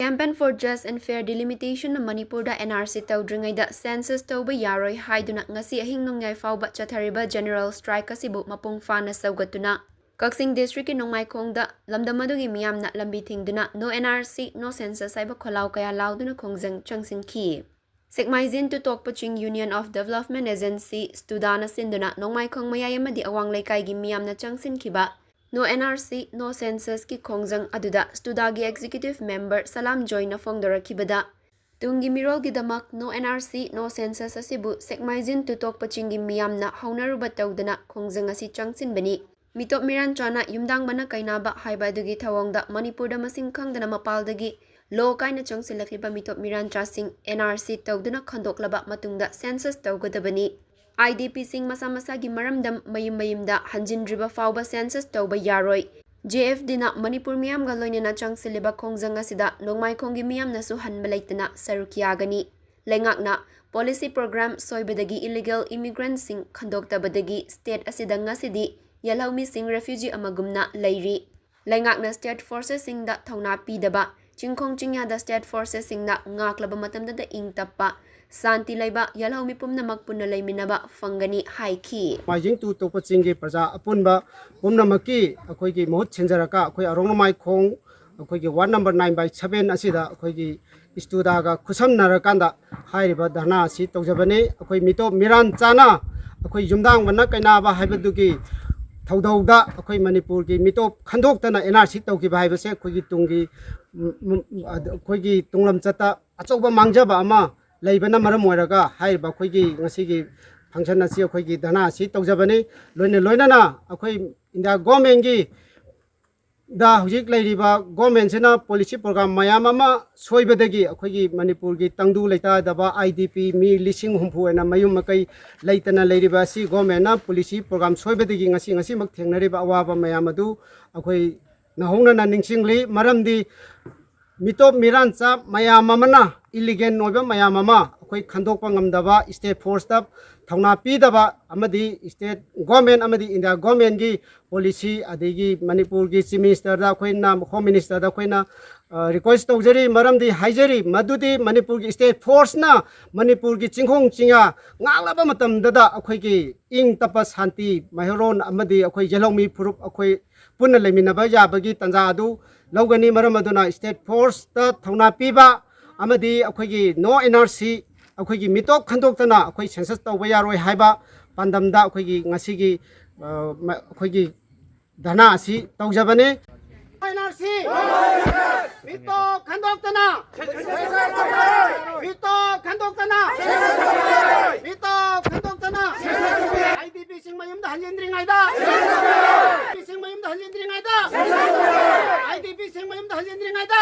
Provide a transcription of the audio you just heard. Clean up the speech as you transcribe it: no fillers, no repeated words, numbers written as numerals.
Campaign for Just and Fair Delimitation na Manipur da NRC toudringeida census touba yaroi haiduna ngashi ahing nongyai phaoba chathariba general strike asibu mapung phana sougattuna. Kakching District Nongmaikhong da lamdamdugi meeyamna lambi thingduna No NRC No Census haiba khollao kaya laoduna khongjang changsinkhre. Sikmaizin to Kakching Union of Development Agency studana sinduna Nongmaikhong mayayamadi awang laikai meeyamna changsinkhre. No NRC No Census ki khongjang aduda studagi executive member salam join na phongdarakibada. Tungi mirol gidamak No NRC No Census asibu Sikmaizin to Kakching meeyamna haunaruba taudana khongjang asi changsinbani. Mitop miran chana yumdang mana kainaba haiba dugi thawongda Manipur da masing khangdana mapaldagi lo kaina changsilakliba mitop miran chasing NRC tauduna khandoklaba matungda census taugadabani. IDP sing masa-masa gi maramdam mayim-mayimda hanjindriba phaoba census tauba yaroi. JFD na Manipur miyamga loinena changsiliba khongjang asida Nongmaikhong gi miyamna su hanbalaitana sarukyagani. Lengakna policy program soibadagi illegal immigrants sing khandoktabadagi state asida ngasidi yalhaumi sing refugee amagumna leiri. Lengakna state forces sing da thauna pidaba chingkhong chingyada state forces sing na ngaklaba matamda da ingtappa Santi laiba yalhaumi pumnamak punna laiminaba fangani haiki. Majing tu Kakching gi praja apunba pumnamaki akhoi gi mohut chenjaraka akhoi Nongmaikhong akhoi gi ward number 9/7 asida akhoi gi studa ga khusam narakanda hairiba dhana asi tawjabane akhoi mito miran chana akhoi yumdang wana kainaba haibadugi thaudauda akhoi Manipur gi mito khandoktana NRC tawki haibase akhoi gi tungi akhoi gi tunglam chata achoba mangjaba ama leibana maram oiraga haiba akhoi gi ngasi gi function asi akhoi gi dhana asi tawjabane loinana akhoi India government gi da hujik leiriba government sena policy program mayam ama soibadagi akhoi gi Manipur gi tangdu leita daba IDP mi lising humpu ena mayum makai leitana leiriba si government na policy program soibadagi ngasi mak thengnariba awaba mayam adu akhoi nahongna na ningsingli maramdi mitop miran cha mayam amana illegal noiba mayam ama akhoi khandokpa ngamdaba state force da thauna pidaba amadi state government amadi India government gi policy adegi Manipur gi chief minister da khoina home minister da khoina request tawjari maramdi haijari madudi Manipur gi state force na Manipur gi chingkhong chinga ngalaba matam da akhoi gi ing tapa shanti mahiron amadi akhoi jelongmi purup akhoi punna leminaba yabagi tanja adu lawgani maram aduna state force ta thauna piba amadi akhoi gi no NRC akhoi gi mitop khandoktana akhoi census tawba yaroi haiba pandamda akhoi gi ngasi gi akhoi gi dhana asi tawjabane NRC mitop khandoktana IDP sing mayumda hanjindringaida IDP sing mayumda hanjindringaida